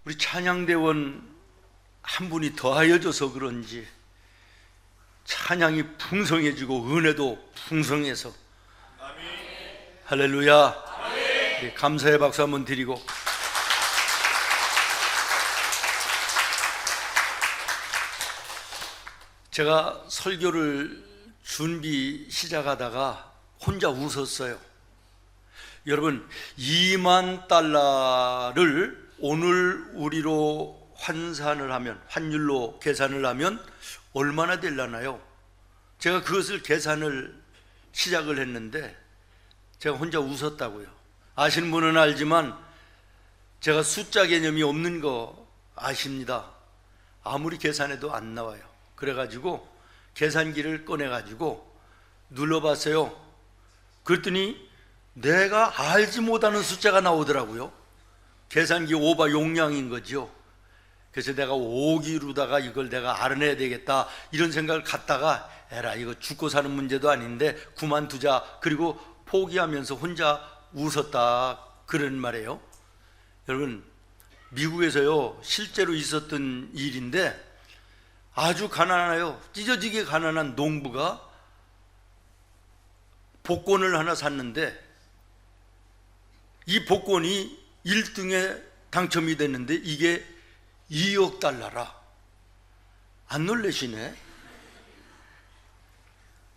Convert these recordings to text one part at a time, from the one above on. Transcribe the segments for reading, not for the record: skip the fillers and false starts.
우리 찬양대원 한 분이 더하여져서 그런지 찬양이 풍성해지고 은혜도 풍성해서 할렐루야. 네, 감사의 박수 한번 드리고, 제가 설교를 준비 시작하다가 혼자 웃었어요. 여러분, 2만 달러를 오늘 우리로 환산을 하면, 환율로 계산을 하면 얼마나 되려나요? 제가 그것을 계산을 시작을 했는데 제가 혼자 웃었다고요. 아시는 분은 알지만 제가 숫자 개념이 없는 거 아십니다. 아무리 계산해도 안 나와요. 그래가지고 계산기를 꺼내가지고 눌러봤어요. 그랬더니 내가 알지 못하는 숫자가 나오더라고요. 계산기 오버 용량인 거죠. 그래서 내가 오기로다가 이걸 내가 알아내야 되겠다 이런 생각을 갖다가, 에라 이거 죽고 사는 문제도 아닌데 그만두자, 그리고 포기하면서 혼자 웃었다, 그런 말이에요. 여러분, 미국에서요 실제로 있었던 일인데 아주 가난해요. 찢어지게 가난한 농부가 복권을 하나 샀는데 이 복권이 1등에 당첨이 됐는데 이게 2억 달러라. 안 놀라시네?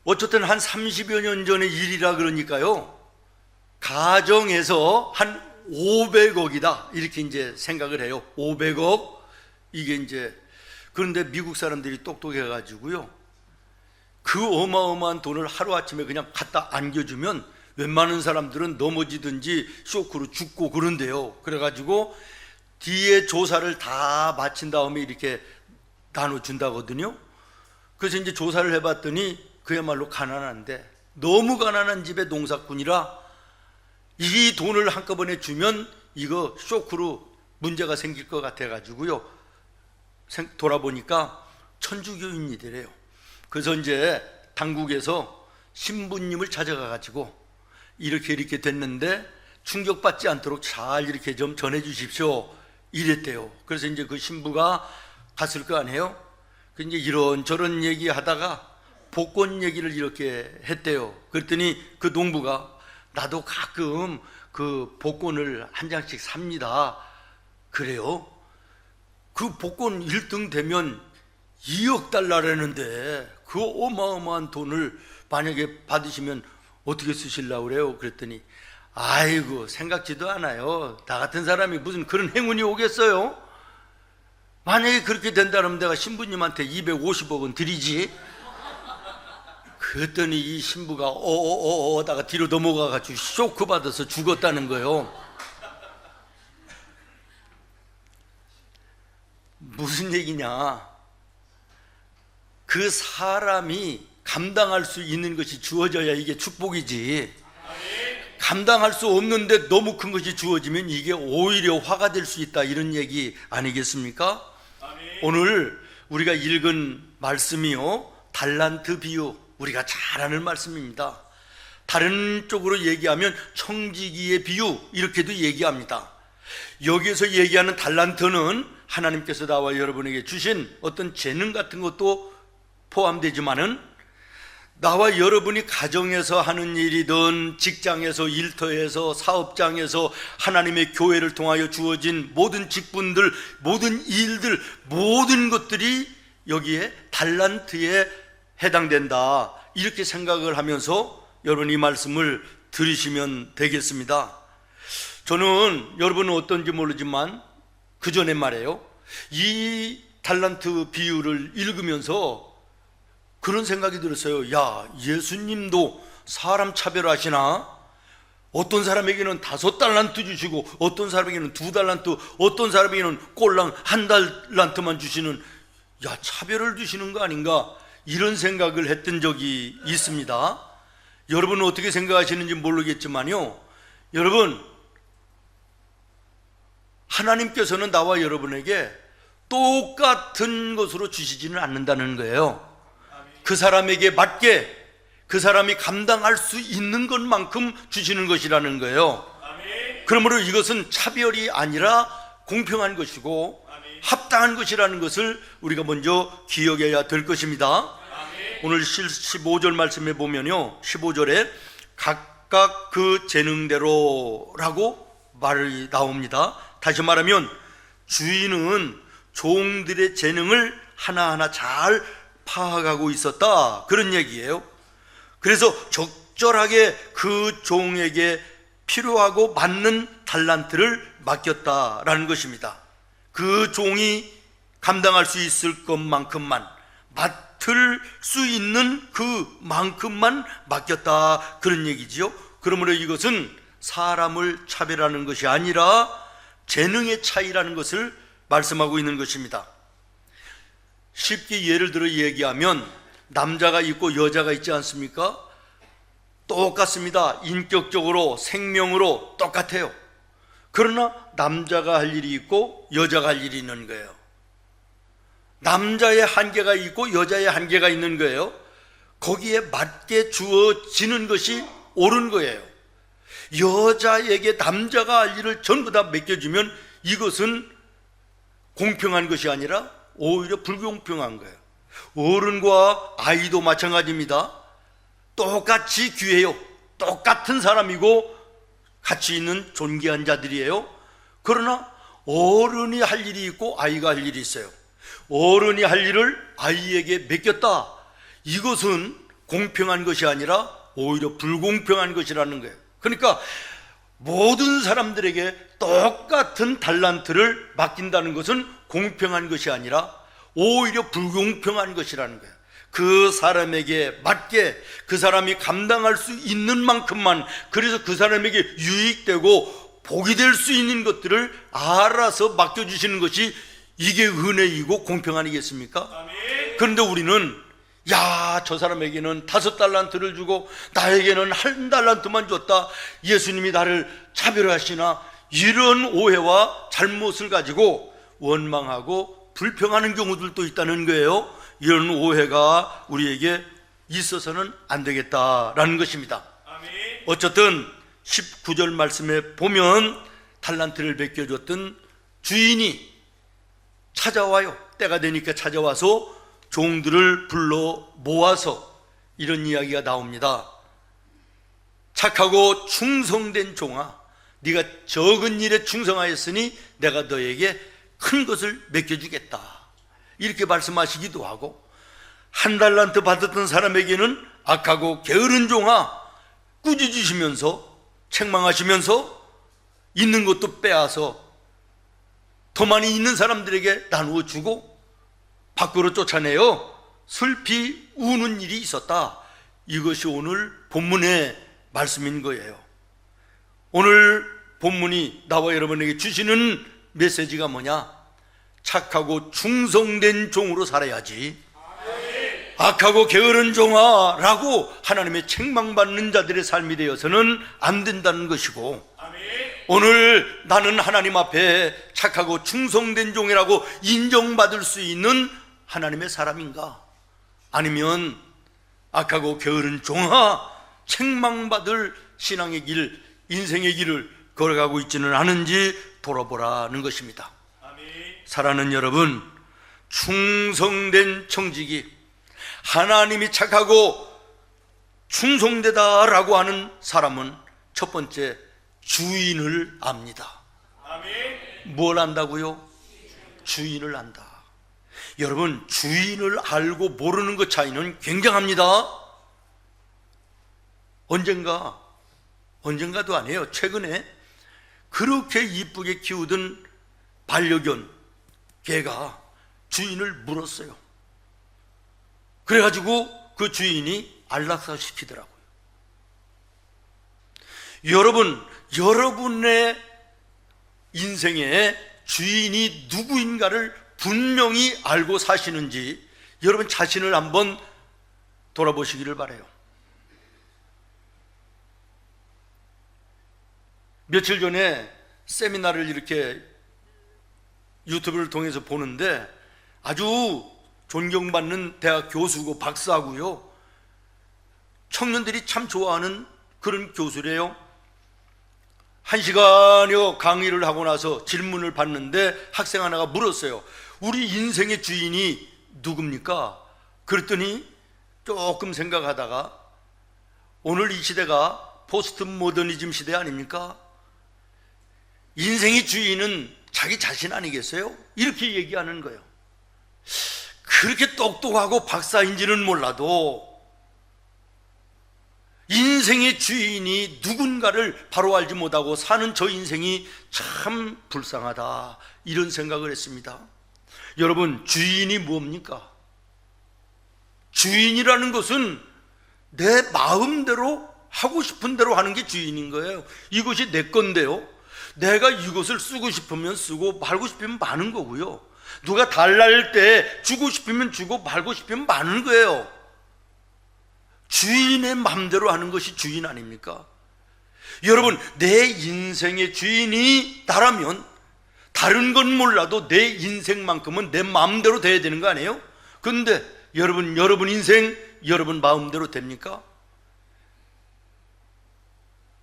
어쨌든 한 30여 년 전의 일이라 그러니까요, 가정에서 한 500억이다 이렇게 이제 생각을 해요. 500억 이게 이제. 그런데 미국 사람들이 똑똑해가지고요, 그 어마어마한 돈을 하루아침에 그냥 갖다 안겨주면 웬만한 사람들은 넘어지든지 쇼크로 죽고 그런데요. 그래가지고 뒤에 조사를 다 마친 다음에 이렇게 나눠준다거든요. 그래서 이제 조사를 해봤더니 그야말로 가난한데, 너무 가난한 집의 농사꾼이라 이 돈을 한꺼번에 주면 이거 쇼크로 문제가 생길 것 같아가지고요, 돌아보니까 천주교인이래요. 그래서 이제 당국에서 신부님을 찾아가가지고 이렇게 됐는데 충격받지 않도록 잘 이렇게 좀 전해주십시오 이랬대요. 그래서 이제 그 신부가 갔을 거 아니에요. 그 이제 이런저런 얘기하다가 복권 얘기를 이렇게 했대요. 그랬더니 그 농부가, 나도 가끔 그 복권을 한 장씩 삽니다. 그래요? 그 복권 1등 되면 2억 달러라는데 그 어마어마한 돈을 만약에 받으시면 어떻게 쓰시려고 그래요? 그랬더니 아이고 생각지도 않아요. 나 같은 사람이 무슨 그런 행운이 오겠어요? 만약에 그렇게 된다면 내가 신부님한테 250억은 드리지. 그랬더니 이 신부가 하다가 뒤로 넘어가가지고 쇼크 받아서 죽었다는 거예요. 무슨 얘기냐? 그 사람이 감당할 수 있는 것이 주어져야 이게 축복이지. 감당할 수 없는데 너무 큰 것이 주어지면 이게 오히려 화가 될 수 있다, 이런 얘기 아니겠습니까? 오늘 우리가 읽은 말씀이요, 달란트 비유, 우리가 잘 아는 말씀입니다. 다른 쪽으로 얘기하면 청지기의 비유 이렇게도 얘기합니다. 여기에서 얘기하는 달란트는 하나님께서 나와 여러분에게 주신 어떤 재능 같은 것도 포함되지만은, 나와 여러분이 가정에서 하는 일이든 직장에서, 일터에서, 사업장에서, 하나님의 교회를 통하여 주어진 모든 직분들, 모든 일들, 모든 것들이 여기에 달란트에 해당된다, 이렇게 생각을 하면서 여러분 이 말씀을 들으시면 되겠습니다. 저는 여러분은 어떤지 모르지만 그 전에 말이에요, 이 달란트 비유를 읽으면서 그런 생각이 들었어요. 야, 예수님도 사람 차별하시나? 어떤 사람에게는 5달란트 주시고 어떤 사람에게는 2달란트, 어떤 사람에게는 꼴랑 1달란트만 주시는, 야, 차별을 주시는 거 아닌가, 이런 생각을 했던 적이 있습니다. 여러분은 어떻게 생각하시는지 모르겠지만요, 여러분, 하나님께서는 나와 여러분에게 똑같은 것으로 주시지는 않는다는 거예요. 그 사람에게 맞게 그 사람이 감당할 수 있는 것만큼 주시는 것이라는 거예요. 그러므로 이것은 차별이 아니라 공평한 것이고 합당한 것이라는 것을 우리가 먼저 기억해야 될 것입니다. 오늘 15절 말씀에 보면요, 15절에 각각 그 재능대로라고 말이 나옵니다. 다시 말하면 주인은 종들의 재능을 하나하나 잘 파악하고 있었다, 그런 얘기예요. 그래서 적절하게 그 종에게 필요하고 맞는 달란트를 맡겼다라는 것입니다. 그 종이 감당할 수 있을 것만큼만, 맡을 수 있는 그만큼만 맡겼다, 그런 얘기지요. 그러므로 이것은 사람을 차별하는 것이 아니라 재능의 차이라는 것을 말씀하고 있는 것입니다. 쉽게 예를 들어 얘기하면 남자가 있고 여자가 있지 않습니까? 똑같습니다. 인격적으로, 생명으로 똑같아요. 그러나 남자가 할 일이 있고 여자가 할 일이 있는 거예요. 남자의 한계가 있고 여자의 한계가 있는 거예요. 거기에 맞게 주어지는 것이 옳은 거예요. 여자에게 남자가 할 일을 전부 다 맡겨주면 이것은 공평한 것이 아니라 오히려 불공평한 거예요. 어른과 아이도 마찬가지입니다. 똑같이 귀해요. 똑같은 사람이고 같이 있는 존귀한 자들이에요. 그러나 어른이 할 일이 있고 아이가 할 일이 있어요. 어른이 할 일을 아이에게 맡겼다, 이것은 공평한 것이 아니라 오히려 불공평한 것이라는 거예요. 그러니까 모든 사람들에게 똑같은 달란트를 맡긴다는 것은 공평한 것이 아니라 오히려 불공평한 것이라는 거예요. 그 사람에게 맞게 그 사람이 감당할 수 있는 만큼만, 그래서 그 사람에게 유익되고 복이 될 수 있는 것들을 알아서 맡겨주시는 것이 이게 은혜이고 공평 아니겠습니까? 그런데 우리는 저 사람에게는 5달란트를 주고 나에게는 1달란트만 줬다, 예수님이 나를 차별하시나, 이런 오해와 잘못을 가지고 원망하고 불평하는 경우들도 있다는 거예요. 이런 오해가 우리에게 있어서는 안 되겠다라는 것입니다. 어쨌든 19절 말씀에 보면 달란트를 맡겨줬던 주인이 찾아와요. 때가 되니까 찾아와서 종들을 불러 모아서 이런 이야기가 나옵니다. 착하고 충성된 종아, 네가 적은 일에 충성하였으니 내가 너에게 큰 것을 맡겨주겠다, 이렇게 말씀하시기도 하고, 1달란트 받았던 사람에게는 악하고 게으른 종아, 꾸짖으시면서 책망하시면서 있는 것도 빼앗아 더 많이 있는 사람들에게 나누어 주고 밖으로 쫓아내어 슬피 우는 일이 있었다. 이것이 오늘 본문의 말씀인 거예요. 오늘 본문이 나와 여러분에게 주시는 메시지가 뭐냐? 착하고 충성된 종으로 살아야지, 악하고 게으른 종아라고 하나님의 책망받는 자들의 삶이 되어서는 안 된다는 것이고, 오늘 나는 하나님 앞에 착하고 충성된 종이라고 인정받을 수 있는 하나님의 사람인가? 아니면 악하고 게으른 종아, 책망받을 신앙의 길, 인생의 길을 걸어가고 있지는 않은지 돌아보라는 것입니다. 사랑하는 여러분, 충성된 청지기, 하나님이 착하고 충성되다라고 하는 사람은 첫 번째, 주인을 압니다. 뭘 안다고요? 주인을 안다. 여러분, 주인을 알고 모르는 것 차이는 굉장합니다. 언젠가도 아니에요. 최근에 그렇게 이쁘게 키우던 반려견 개가 주인을 물었어요. 그래가지고 그 주인이 안락사시키더라고요. 여러분의 인생에 주인이 누구인가를 분명히 알고 사시는지 여러분 자신을 한번 돌아보시기를 바라요. 며칠 전에 세미나를 이렇게 유튜브를 통해서 보는데 아주 존경받는 대학 교수고 박사고요, 청년들이 참 좋아하는 그런 교수래요. 1시간여 강의를 하고 나서 질문을 받는데 학생 하나가 물었어요. 우리 인생의 주인이 누굽니까? 그랬더니 조금 생각하다가 오늘 이 시대가 포스트 모더니즘 시대 아닙니까? 인생의 주인은 자기 자신 아니겠어요? 이렇게 얘기하는 거예요. 그렇게 똑똑하고 박사인지는 몰라도 인생의 주인이 누군가를 바로 알지 못하고 사는 저 인생이 참 불쌍하다, 이런 생각을 했습니다. 여러분, 주인이 뭡니까? 주인이라는 것은 내 마음대로 하고 싶은 대로 하는 게 주인인 거예요. 이것이 내 건데요, 내가 이것을 쓰고 싶으면 쓰고 말고 싶으면 마는 거고요, 누가 달랄 때 주고 싶으면 주고 말고 싶으면 마는 거예요. 주인의 마음대로 하는 것이 주인 아닙니까? 여러분, 내 인생의 주인이 나라면 다른 건 몰라도 내 인생만큼은 내 마음대로 돼야 되는 거 아니에요? 근데 여러분 인생 여러분 마음대로 됩니까?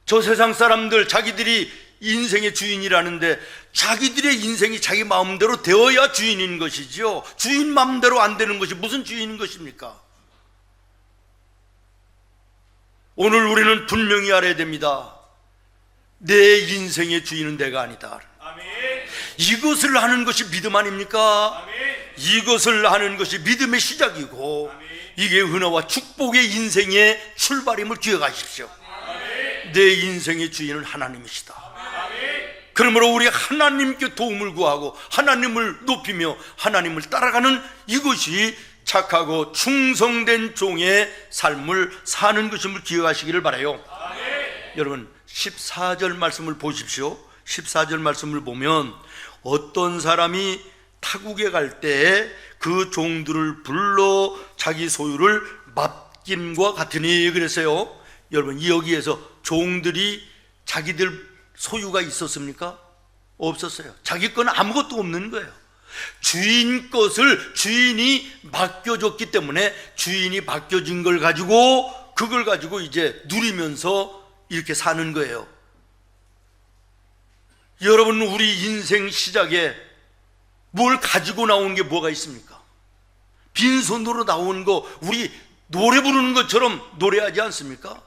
저 세상 사람들 자기들이 인생의 주인이라는데 자기들의 인생이 자기 마음대로 되어야 주인인 것이죠. 주인 마음대로 안 되는 것이 무슨 주인인 것입니까? 오늘 우리는 분명히 알아야 됩니다. 내 인생의 주인은 내가 아니다. 아멘. 이것을 하는 것이 믿음 아닙니까? 아멘. 이것을 하는 것이 믿음의 시작이고, 아멘. 이게 은혜와 축복의 인생의 출발임을 기억하십시오. 아멘. 내 인생의 주인은 하나님이시다. 아멘. 그러므로 우리가 하나님께 도움을 구하고 하나님을 높이며 하나님을 따라가는 이것이 착하고 충성된 종의 삶을 사는 것임을 기억하시기를 바라요. 아멘. 여러분, 14절 말씀을 보십시오. 14절 말씀을 보면 어떤 사람이 타국에 갈 때 그 종들을 불러 자기 소유를 맡김과 같으니 그랬어요. 여러분, 여기에서 종들이 자기들 소유가 있었습니까? 없었어요. 자기 건 아무것도 없는 거예요. 주인 것을 주인이 맡겨줬기 때문에 주인이 맡겨준 걸 가지고 그걸 가지고 이제 누리면서 이렇게 사는 거예요. 여러분, 우리 인생 시작에 뭘 가지고 나온 게 뭐가 있습니까? 빈손으로 나온 거, 우리 노래 부르는 것처럼 노래하지 않습니까?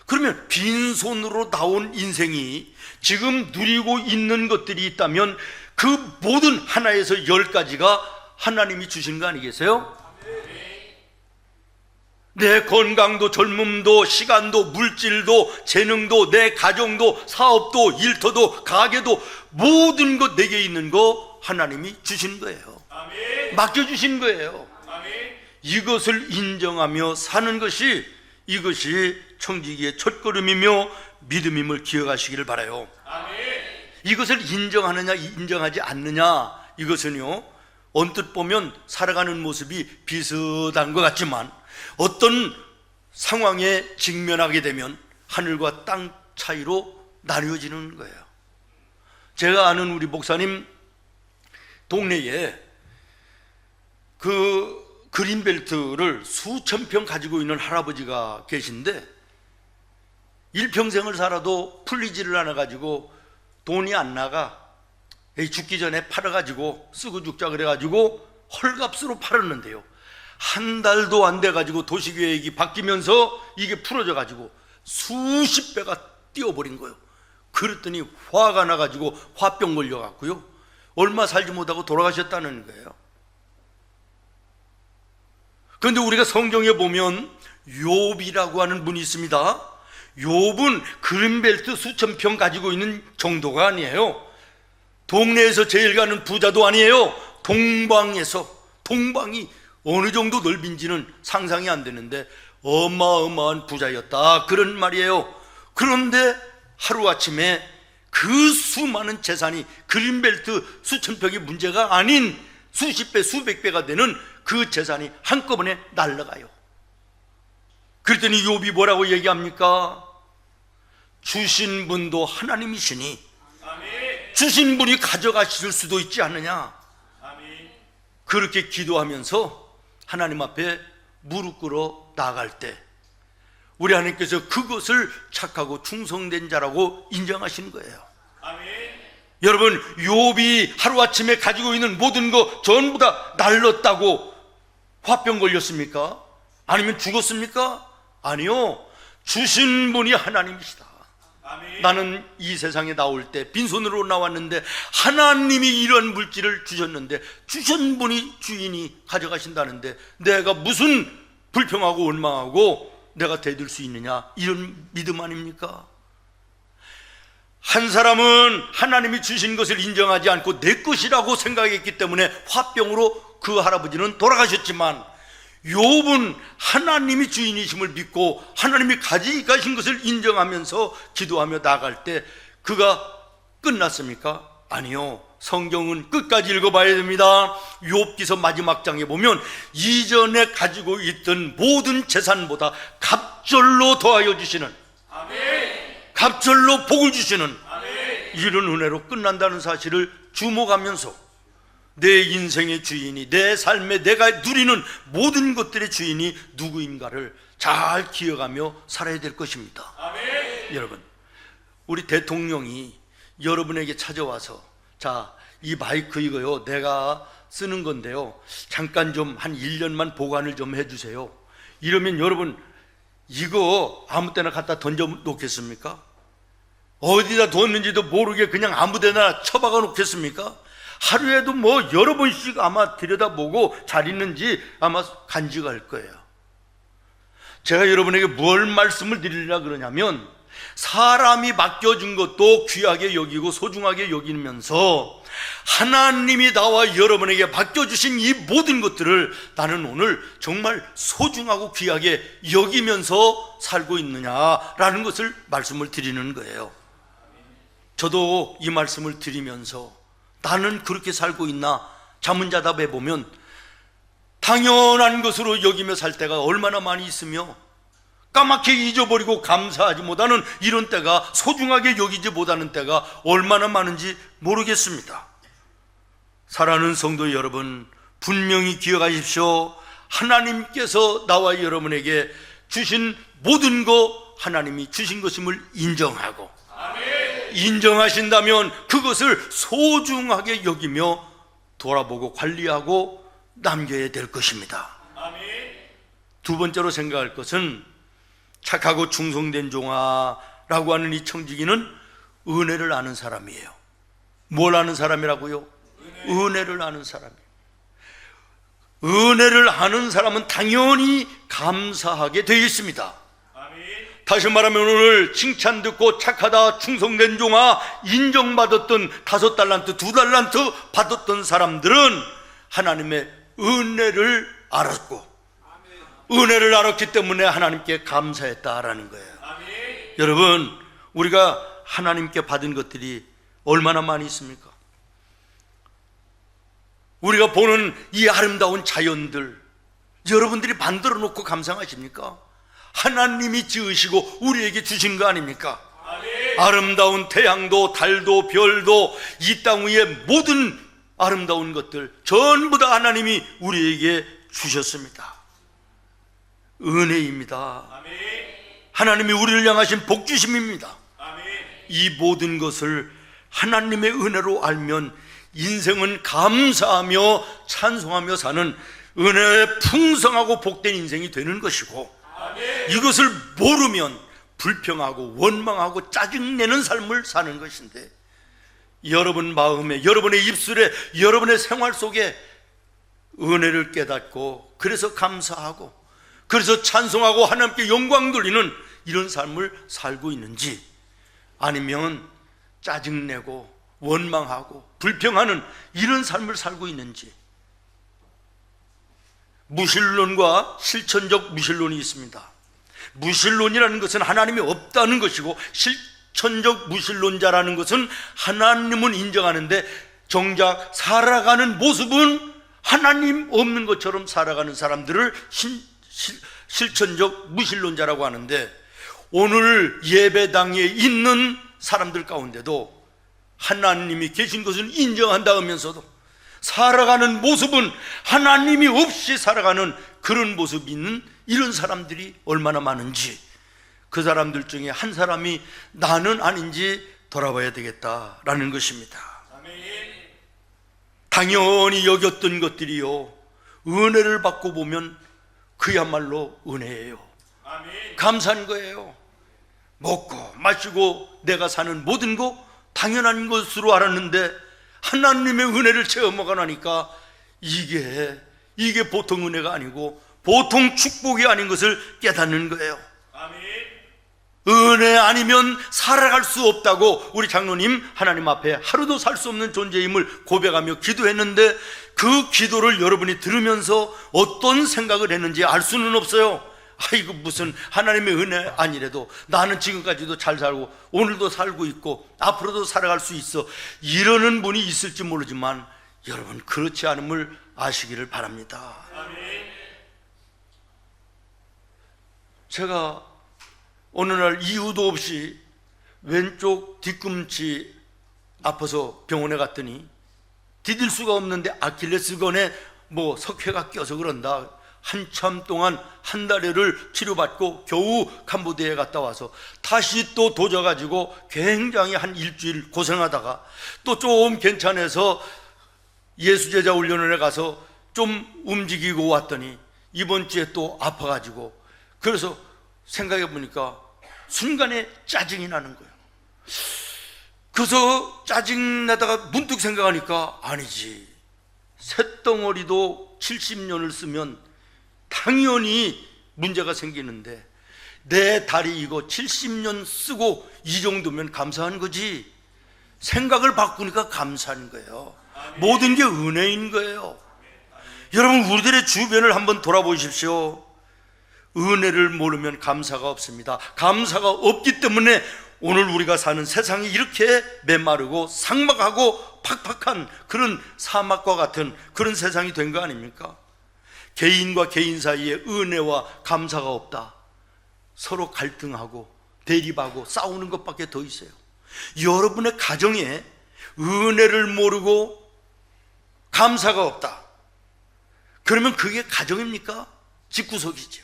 그러면 빈손으로 나온 인생이 지금 누리고 있는 것들이 있다면 그 모든 하나에서 10가지가 하나님이 주신 거 아니겠어요? 내 건강도 젊음도 시간도 물질도 재능도 내 가정도 사업도 일터도 가게도 모든 것 내게 있는 거 하나님이 주신 거예요. 아멘. 맡겨주신 거예요. 아멘. 이것을 인정하며 사는 것이 이것이 청지기의 첫걸음이며 믿음임을 기억하시기를 바라요. 아멘. 이것을 인정하느냐 인정하지 않느냐, 이것은요 언뜻 보면 살아가는 모습이 비슷한 것 같지만 어떤 상황에 직면하게 되면 하늘과 땅 차이로 나뉘어지는 거예요. 제가 아는 우리 목사님 동네에 그 그린벨트를 수천 평 가지고 있는 할아버지가 계신데 일평생을 살아도 풀리지를 않아 가지고 돈이 안 나가 죽기 전에 팔아가지고 쓰고 죽자 그래가지고 헐값으로 팔았는데요, 한 달도 안 돼가지고 도시계획이 바뀌면서 이게 풀어져가지고 수십 배가 뛰어버린 거예요. 그랬더니 화가 나가지고 화병 걸려갖고요 얼마 살지 못하고 돌아가셨다는 거예요. 그런데 우리가 성경에 보면 욥이라고 하는 분이 있습니다. 욥은 그린벨트 수천 평 가지고 있는 정도가 아니에요. 동네에서 제일 가는 부자도 아니에요. 동방이 어느 정도 넓은지는 상상이 안 되는데 어마어마한 부자였다, 그런 말이에요. 그런데 하루아침에 그 수많은 재산이 그린벨트 수천 평이 문제가 아닌 수십 배 수백 배가 되는 그 재산이 한꺼번에 날아가요. 그랬더니 욥이 뭐라고 얘기합니까? 주신 분도 하나님이시니 아멘. 주신 분이 가져가실 수도 있지 않느냐. 아멘. 그렇게 기도하면서 하나님 앞에 무릎 꿇어 나아갈 때 우리 하나님께서 그것을 착하고 충성된 자라고 인정하시는 거예요. 아멘. 여러분, 욥이 하루아침에 가지고 있는 모든 거 전부 다 날렸다고 화병 걸렸습니까? 아니면 죽었습니까? 아니요. 주신 분이 하나님이시다. 아멘. 나는 이 세상에 나올 때 빈손으로 나왔는데 하나님이 이런 물질을 주셨는데 주신 분이 주인이 가져가신다는데 내가 무슨 불평하고 원망하고 내가 대들 수 있느냐, 이런 믿음 아닙니까? 한 사람은 하나님이 주신 것을 인정하지 않고 내 것이라고 생각했기 때문에 화병으로 그 할아버지는 돌아가셨지만, 욥은 하나님이 주인이심을 믿고 하나님이 가져가신 것을 인정하면서 기도하며 나아갈 때 그가 끝났습니까? 아니요. 성경은 끝까지 읽어봐야 됩니다. 욥기서 마지막 장에 보면 이전에 가지고 있던 모든 재산보다 갑절로 더하여 주시는, 아멘. 갑절로 복을 주시는 아멘. 이런 은혜로 끝난다는 사실을 주목하면서 내 인생의 주인이, 내 삶에 내가 누리는 모든 것들의 주인이 누구인가를 잘 기억하며 살아야 될 것입니다. 아멘. 여러분, 우리 대통령이 여러분에게 찾아와서, 자, 이 마이크 이거요, 내가 쓰는 건데요, 잠깐 좀 한 1년만 보관을 좀 해주세요. 이러면 여러분, 이거 아무 때나 갖다 던져 놓겠습니까? 어디다 뒀는지도 모르게 그냥 아무 데나 처박아 놓겠습니까? 하루에도 뭐 여러 번씩 아마 들여다보고 잘 있는지 아마 간직할 거예요. 제가 여러분에게 뭘 말씀을 드리려 그러냐면, 사람이 맡겨준 것도 귀하게 여기고 소중하게 여기면서 하나님이 나와 여러분에게 맡겨주신 이 모든 것들을 나는 오늘 정말 소중하고 귀하게 여기면서 살고 있느냐라는 것을 말씀을 드리는 거예요. 저도 이 말씀을 드리면서 나는 그렇게 살고 있나 자문자답해 보면 당연한 것으로 여기며 살 때가 얼마나 많이 있으며 까맣게 잊어버리고 감사하지 못하는 이런 때가, 소중하게 여기지 못하는 때가 얼마나 많은지 모르겠습니다. 사랑하는 성도 여러분, 분명히 기억하십시오. 하나님께서 나와 여러분에게 주신 모든 거 하나님이 주신 것임을 인정하고, 아멘. 인정하신다면 그것을 소중하게 여기며 돌아보고 관리하고 남겨야 될 것입니다. 아멘. 두 번째로 생각할 것은, 착하고 충성된 종아라고 하는 이 청지기는 은혜를 아는 사람이에요. 뭘 아는 사람이라고요? 은혜를 아는 사람이에요. 은혜를 아는 사람은 당연히 감사하게 되어 있습니다. 아멘. 다시 말하면 오늘 칭찬 듣고 착하다, 충성된 종아, 인정받았던 5달란트, 2달란트 받았던 사람들은 하나님의 은혜를 알았고, 은혜를 알았기 때문에 하나님께 감사했다라는 거예요. 아멘. 여러분, 우리가 하나님께 받은 것들이 얼마나 많이 있습니까? 우리가 보는 이 아름다운 자연들, 여러분들이 만들어 놓고 감상하십니까? 하나님이 지으시고 우리에게 주신 거 아닙니까? 아멘. 아름다운 태양도 달도 별도 이 땅 위의 모든 아름다운 것들 전부 다 하나님이 우리에게 주셨습니다. 은혜입니다. 아멘. 하나님이 우리를 향하신 복주심입니다. 아멘. 이 모든 것을 하나님의 은혜로 알면 인생은 감사하며 찬송하며 사는 은혜의 풍성하고 복된 인생이 되는 것이고, 아멘. 이것을 모르면 불평하고 원망하고 짜증내는 삶을 사는 것인데, 여러분 마음에, 여러분의 입술에, 여러분의 생활 속에 은혜를 깨닫고 그래서 감사하고 그래서 찬송하고 하나님께 영광 돌리는 이런 삶을 살고 있는지, 아니면 짜증내고 원망하고 불평하는 이런 삶을 살고 있는지. 무신론과 실천적 무신론이 있습니다. 무신론이라는 것은 하나님이 없다는 것이고, 실천적 무신론자라는 것은 하나님은 인정하는데 정작 살아가는 모습은 하나님 없는 것처럼 살아가는 사람들을 실천적 무신론자라고 하는데, 오늘 예배당에 있는 사람들 가운데도 하나님이 계신 것을 인정한다 하면서도 살아가는 모습은 하나님이 없이 살아가는 그런 모습이 있는 이런 사람들이 얼마나 많은지, 그 사람들 중에 한 사람이 나는 아닌지 돌아봐야 되겠다라는 것입니다. 당연히 여겼던 것들이요, 은혜를 받고 보면 그야말로 은혜예요. 감사한 거예요. 먹고 마시고 내가 사는 모든 거 당연한 것으로 알았는데 하나님의 은혜를 체험하고 나니까 이게 보통 은혜가 아니고 보통 축복이 아닌 것을 깨닫는 거예요. 은혜 아니면 살아갈 수 없다고 우리 장로님 하나님 앞에 하루도 살 수 없는 존재임을 고백하며 기도했는데, 그 기도를 여러분이 들으면서 어떤 생각을 했는지 알 수는 없어요. 이거 무슨 하나님의 은혜 아니래도 나는 지금까지도 잘 살고 오늘도 살고 있고 앞으로도 살아갈 수 있어, 이러는 분이 있을지 모르지만 여러분, 그렇지 않음을 아시기를 바랍니다. 제가 어느 날 이유도 없이 왼쪽 뒤꿈치 아파서 병원에 갔더니 디딜 수가 없는데 아킬레스건에 석회가 껴서 그런다. 한참 동안 한 달여를 치료받고 겨우 캄보디아에 갔다 와서 다시 또 도져가지고 굉장히 한 일주일 고생하다가 또 좀 괜찮아서 예수제자 훈련원에 가서 좀 움직이고 왔더니 이번 주에 또 아파가지고, 그래서 생각해 보니까 순간에 짜증이 나는 거예요. 그래서 짜증나다가 문득 생각하니까 아니지, 쇳덩어리도 70년을 쓰면 당연히 문제가 생기는데 내 다리 이거 70년 쓰고 이 정도면 감사한 거지. 생각을 바꾸니까 감사한 거예요. 모든 게 은혜인 거예요. 여러분, 우리들의 주변을 한번 돌아보십시오. 은혜를 모르면 감사가 없습니다. 감사가 없기 때문에 오늘 우리가 사는 세상이 이렇게 메마르고 삭막하고 팍팍한 그런 사막과 같은 그런 세상이 된 거 아닙니까? 개인과 개인 사이에 은혜와 감사가 없다. 서로 갈등하고 대립하고 싸우는 것밖에 더 있어요. 여러분의 가정에 은혜를 모르고 감사가 없다. 그러면 그게 가정입니까? 집구석이죠.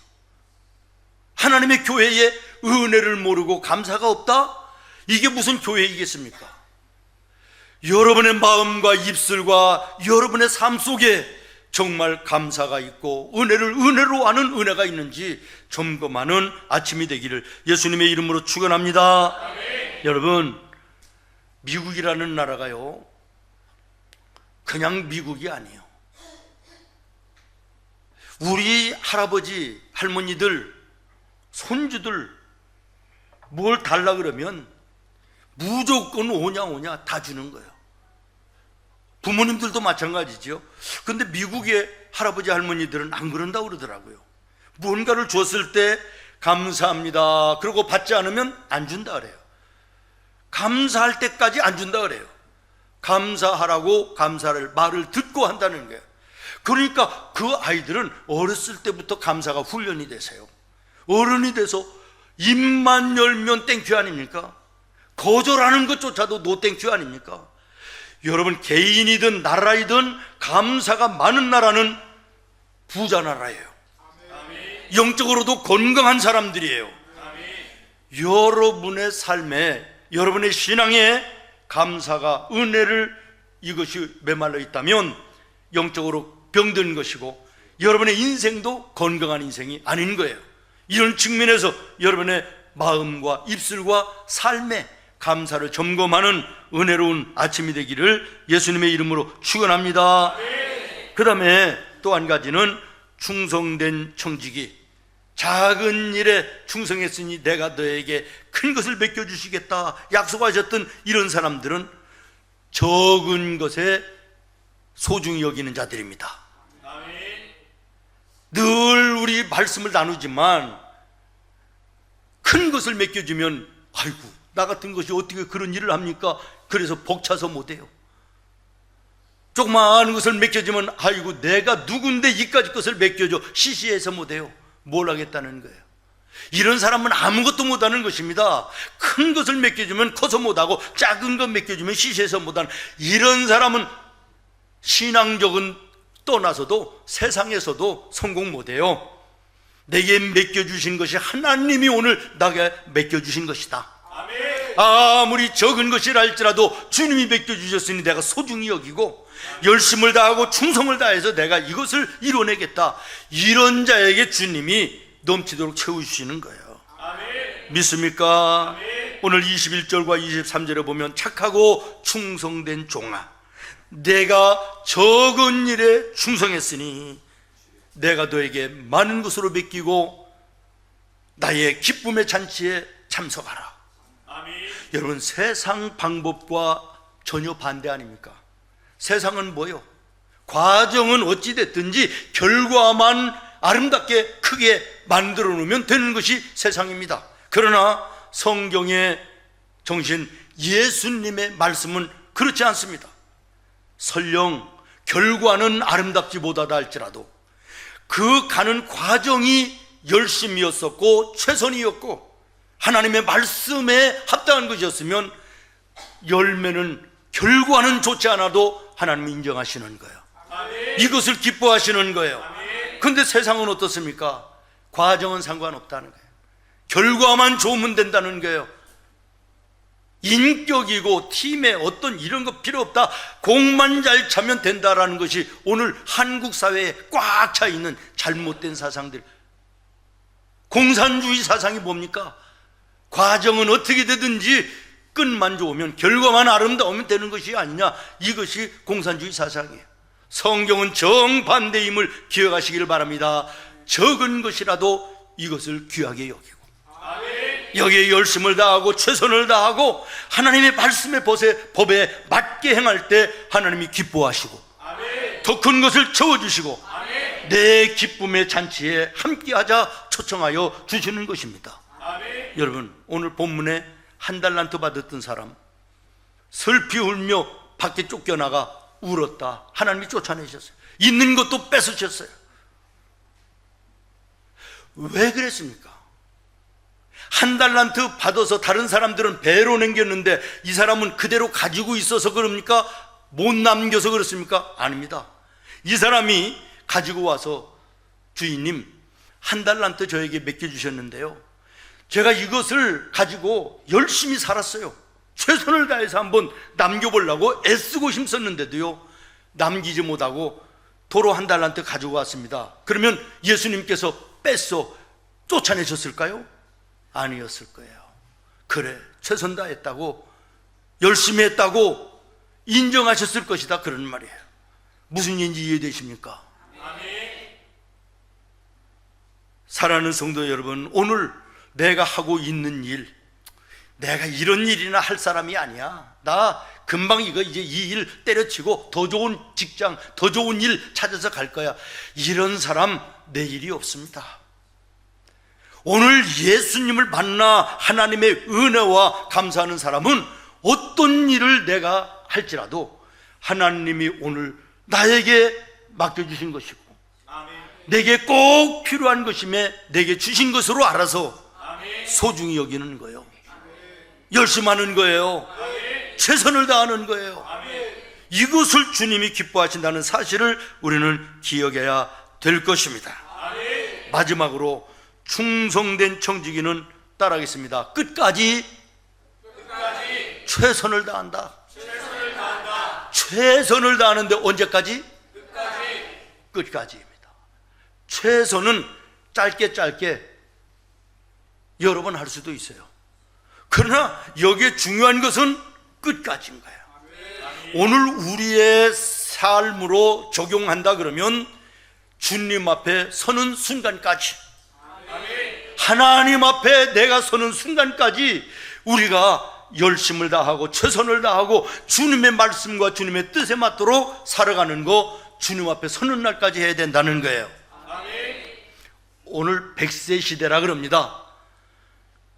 하나님의 교회에 은혜를 모르고 감사가 없다? 이게 무슨 교회이겠습니까? 여러분의 마음과 입술과 여러분의 삶 속에 정말 감사가 있고 은혜를 은혜로 아는 은혜가 있는지 점검하는 아침이 되기를 예수님의 이름으로 축원합니다. 여러분, 미국이라는 나라가요, 그냥 미국이 아니에요. 우리 할아버지, 할머니들, 손주들 뭘 달라 그러면 무조건 오냐 다 주는 거예요. 부모님들도 마찬가지죠. 근데 미국의 할아버지 할머니들은 안 그런다고 그러더라고요. 무언가를 줬을 때 감사합니다 그러고 받지 않으면 안 준다 그래요. 감사할 때까지 안 준다 그래요. 감사하라고 감사를 말을 듣고 한다는 거예요. 그러니까 그 아이들은 어렸을 때부터 감사가 훈련이 되세요. 어른이 돼서 입만 열면 땡큐 아닙니까? 거절하는 것조차도 노 땡큐 아닙니까? 여러분, 개인이든 나라이든 감사가 많은 나라는 부자 나라예요. 영적으로도 건강한 사람들이에요. 여러분의 삶에, 여러분의 신앙에 감사가, 은혜를 이것이 메말라 있다면 영적으로 병든 것이고 여러분의 인생도 건강한 인생이 아닌 거예요. 이런 측면에서 여러분의 마음과 입술과 삶에 감사를 점검하는 은혜로운 아침이 되기를 예수님의 이름으로 축원합니다. 그 다음에 또 한 가지는 충성된 청지기. 작은 일에 충성했으니 내가 너에게 큰 것을 맡겨주시겠다 약속하셨던 이런 사람들은 적은 것에 소중히 여기는 자들입니다. 늘 우리 말씀을 나누지만 큰 것을 맡겨주면 아이고, 나 같은 것이 어떻게 그런 일을 합니까? 그래서 벅차서 못해요. 조그마한 것을 맡겨주면 아이고, 내가 누군데 이까지 것을 맡겨줘, 시시해서 못해요. 뭘 하겠다는 거예요. 이런 사람은 아무것도 못하는 것입니다. 큰 것을 맡겨주면 커서 못하고 작은 것 맡겨주면 시시해서 못하는, 이런 사람은 신앙적은 떠나서도 세상에서도 성공 못해요. 내게 맡겨주신 것이 하나님이 오늘 나에게 맡겨주신 것이다. 아멘. 아무리 적은 것이라 할지라도 주님이 맡겨주셨으니 내가 소중히 여기고 열심을 다하고 충성을 다해서 내가 이것을 이뤄내겠다. 이런 자에게 주님이 넘치도록 채워주시는 거예요. 아멘. 믿습니까? 아멘. 오늘 21절과 23절에 보면 착하고 충성된 종아, 내가 적은 일에 충성했으니 내가 너에게 많은 것으로 맡기고 나의 기쁨의 잔치에 참석하라. 아멘. 여러분, 세상 방법과 전혀 반대 아닙니까? 세상은 뭐요? 과정은 어찌됐든지 결과만 아름답게 크게 만들어 놓으면 되는 것이 세상입니다. 그러나 성경의 정신, 예수님의 말씀은 그렇지 않습니다. 설령 결과는 아름답지 못하다 할지라도 그 가는 과정이 열심이었었고 최선이었고 하나님의 말씀에 합당한 것이었으면 열매는, 결과는 좋지 않아도 하나님이 인정하시는 거예요. 아멘. 이것을 기뻐하시는 거예요. 아멘. 그런데 세상은 어떻습니까? 과정은 상관없다는 거예요. 결과만 좋으면 된다는 거예요. 인격이고 팀에 어떤 이런 거 필요 없다, 공만 잘 차면 된다라는 것이 오늘 한국 사회에 꽉 차 있는 잘못된 사상들. 공산주의 사상이 뭡니까? 과정은 어떻게 되든지 끝만 좋으면, 결과만 아름다우면 되는 것이 아니냐, 이것이 공산주의 사상이에요. 성경은 정반대임을 기억하시길 바랍니다. 적은 것이라도 이것을 귀하게 여기고 여기에 열심을 다하고 최선을 다하고 하나님의 말씀의 법에 맞게 행할 때 하나님이 기뻐하시고 더 큰 것을 채워주시고 내 기쁨의 잔치에 함께하자 초청하여 주시는 것입니다. 여러분, 오늘 본문에 한 달란트 받았던 사람 슬피 울며 밖에 쫓겨나가 울었다. 하나님이 쫓아내셨어요. 있는 것도 뺏으셨어요. 왜 그랬습니까? 한 달란트 받아서 다른 사람들은 배로 남겼는데 이 사람은 그대로 가지고 있어서 그럽니까? 못 남겨서 그렇습니까? 아닙니다. 이 사람이 가지고 와서, 주인님, 한 달란트 저에게 맡겨주셨는데요, 제가 이것을 가지고 열심히 살았어요. 최선을 다해서 한번 남겨보려고 애쓰고 힘썼는데도요, 남기지 못하고 도로 한 달란트 가지고 왔습니다. 그러면 예수님께서 뺏어 쫓아내셨을까요? 아니었을 거예요. 그래, 최선 다했다고, 열심히 했다고 인정하셨을 것이다, 그런 말이에요. 무슨 얘기인지 이해되십니까? 사랑하는 성도 여러분, 오늘 내가 하고 있는 일, 내가 이런 일이나 할 사람이 아니야. 나 금방 이제 이 일 때려치고 더 좋은 직장, 더 좋은 일 찾아서 갈 거야, 이런 사람 내 일이 없습니다. 오늘 예수님을 만나 하나님의 은혜와 감사하는 사람은 어떤 일을 내가 할지라도 하나님이 오늘 나에게 맡겨주신 것이고 내게 꼭 필요한 것임에 내게 주신 것으로 알아서 소중히 여기는 거예요. 열심히 하는 거예요. 최선을 다하는 거예요. 이것을 주님이 기뻐하신다는 사실을 우리는 기억해야 될 것입니다. 마지막으로 충성된 청지기는 따라하겠습니다. 끝까지 최선을 다한다. 최선을 다하는데 언제까지? 끝까지입니다. 최선은 짧게 여러 번 할 수도 있어요. 그러나 여기에 중요한 것은 끝까지인 거예요. 오늘 우리의 삶으로 적용한다 그러면 주님 앞에 서는 순간까지, 하나님 앞에 내가 서는 순간까지 우리가 열심을 다하고 최선을 다하고 주님의 말씀과 주님의 뜻에 맞도록 살아가는 거, 주님 앞에 서는 날까지 해야 된다는 거예요. 오늘 100세 시대라 그럽니다.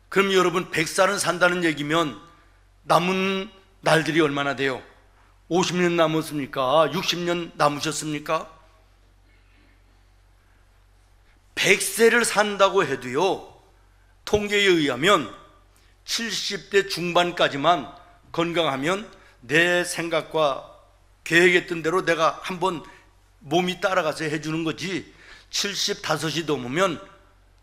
그럼 여러분, 100살은 산다는 얘기면 남은 날들이 얼마나 돼요? 50년 남았습니까? 60년 남으셨습니까? 100세를 산다고 해도요, 통계에 의하면 70대 중반까지만 건강하면 내 생각과 계획했던 대로 내가 한번 몸이 따라가서 해주는 거지, 75이 넘으면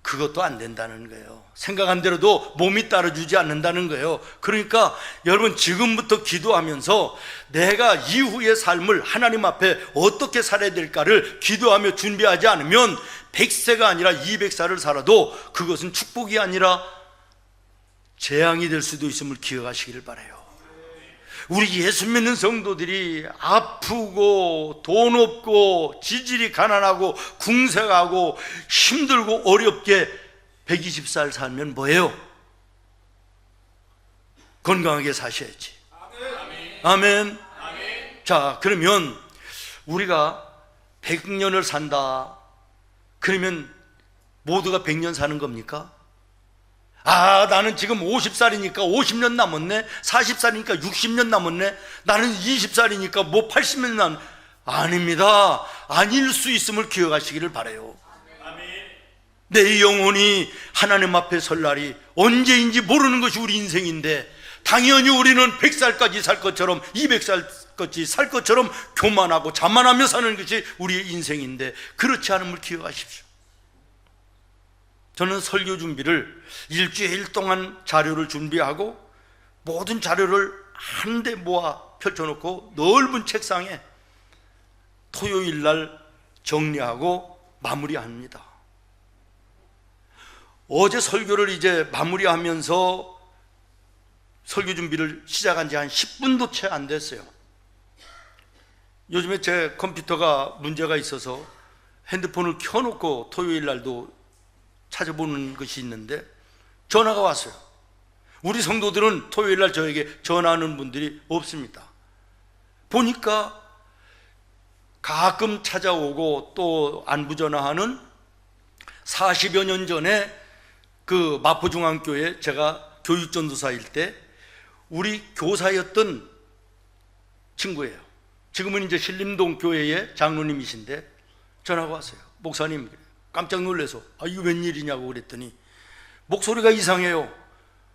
그것도 안 된다는 거예요. 생각한 대로도 몸이 따라주지 않는다는 거예요. 그러니까 여러분 지금부터 기도하면서 내가 이후의 삶을 하나님 앞에 어떻게 살아야 될까를 기도하며 준비하지 않으면 100세가 아니라 200살을 살아도 그것은 축복이 아니라 재앙이 될 수도 있음을 기억하시기를 바라요. 우리 예수 믿는 성도들이 아프고 돈 없고 지질이 가난하고 궁색하고 힘들고 어렵게 120살 살면 뭐예요? 건강하게 사셔야지. 아멘. 자, 그러면 우리가 100년을 산다 그러면 모두가 100년 사는 겁니까? 나는 지금 50살이니까 50년 남았네. 40살이니까 60년 남았네. 나는 20살이니까 뭐 80년 아닙니다. 아닐 수 있음을 기억하시기를 바라요. 내 영혼이 하나님 앞에 설 날이 언제인지 모르는 것이 우리 인생인데, 당연히 우리는 100살까지 살 것처럼 200살까지 살 것처럼 교만하고 자만하며 사는 것이 우리의 인생인데, 그렇지 않음을 기억하십시오. 저는 설교 준비를 일주일 동안 자료를 준비하고 모든 자료를 한데 모아 펼쳐놓고 넓은 책상에 토요일 날 정리하고 마무리합니다. 어제 설교를 이제 마무리하면서 설교 준비를 시작한 지 한 10분도 채 안 됐어요. 요즘에 제 컴퓨터가 문제가 있어서 핸드폰을 켜놓고 토요일 날도 찾아보는 것이 있는데 전화가 왔어요. 우리 성도들은 토요일 날 저에게 전화하는 분들이 없습니다. 보니까 가끔 찾아오고 또 안부 전화하는 40여 년 전에 그 마포중앙교회 제가 교육전도사일 때 우리 교사였던 친구예요. 지금은 이제 신림동 교회의 장로님이신데 전화가 왔어요. 목사님, 깜짝 놀라서 이거 웬일이냐고 그랬더니 목소리가 이상해요.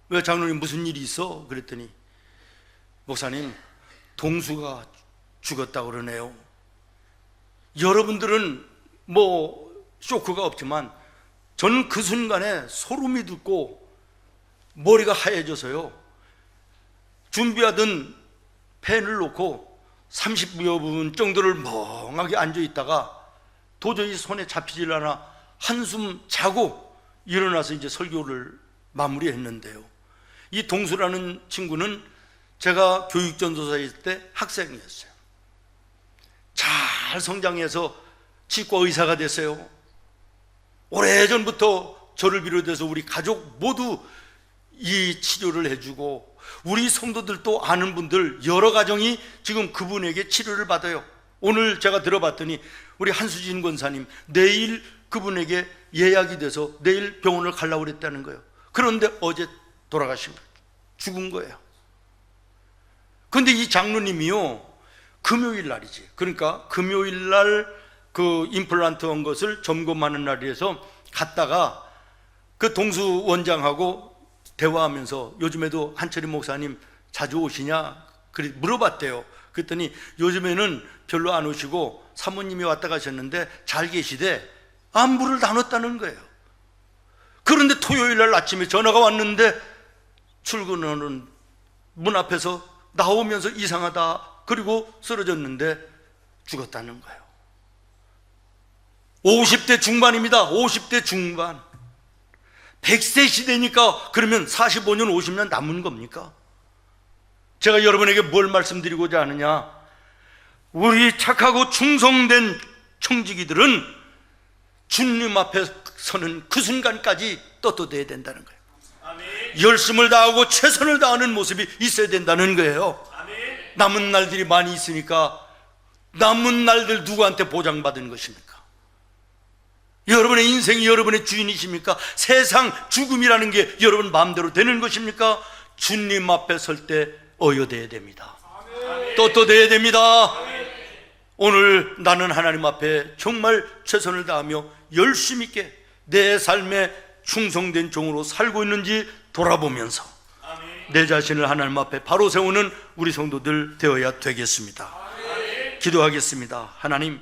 왜 장로님 무슨 일이 있어? 그랬더니 목사님, 동수가 죽었다고 그러네요. 여러분들은 뭐 쇼크가 없지만 저는 그 순간에 소름이 돋고 머리가 하얘져서요, 준비하던 펜을 놓고 30여 분 정도를 멍하게 앉아있다가 도저히 손에 잡히질 않아 한숨 자고 일어나서 이제 설교를 마무리했는데요, 이 동수라는 친구는 제가 교육전도사일 때 학생이었어요. 잘 성장해서 치과 의사가 됐어요. 오래전부터 저를 비롯해서 우리 가족 모두 이 치료를 해주고, 우리 성도들도 아는 분들 여러 가정이 지금 그분에게 치료를 받아요. 오늘 제가 들어봤더니 우리 한수진 권사님 내일 그분에게 예약이 돼서 내일 병원을 가려고 그랬다는 거예요. 그런데 어제 돌아가신 거예요. 죽은 거예요. 그런데 이 장로님이요, 금요일 날이지, 그러니까 금요일 날 그 임플란트 한 것을 점검하는 날이라서 갔다가 그 동수 원장하고 대화하면서 요즘에도 한철이 목사님 자주 오시냐 그래 물어봤대요. 그랬더니 요즘에는 별로 안 오시고 사모님이 왔다 가셨는데 잘 계시대, 안부를 나눴다는 거예요. 그런데 토요일 날 아침에 전화가 왔는데 출근하는 문 앞에서 나오면서 이상하다, 그리고 쓰러졌는데 죽었다는 거예요. 50대 중반입니다. 50대 중반. 100세 시대니까 그러면 45년 50년 남은 겁니까? 제가 여러분에게 뭘 말씀드리고자 하느냐, 우리 착하고 충성된 청지기들은 주님 앞에 서는 그 순간까지 떳떳해야 된다는 거예요. 아멘. 열심을 다하고 최선을 다하는 모습이 있어야 된다는 거예요. 아멘. 남은 날들이 많이 있으니까 남은 날들 누구한테 보장받은 것입니까? 여러분의 인생이 여러분의 주인이십니까? 세상 죽음이라는 게 여러분 마음대로 되는 것입니까? 주님 앞에 설 때 어여돼야 됩니다. 아멘. 떳떳해야 됩니다. 아멘. 오늘 나는 하나님 앞에 정말 최선을 다하며 열심 있게 내 삶에 충성된 종으로 살고 있는지 돌아보면서 내 자신을 하나님 앞에 바로 세우는 우리 성도들 되어야 되겠습니다. 기도하겠습니다. 하나님,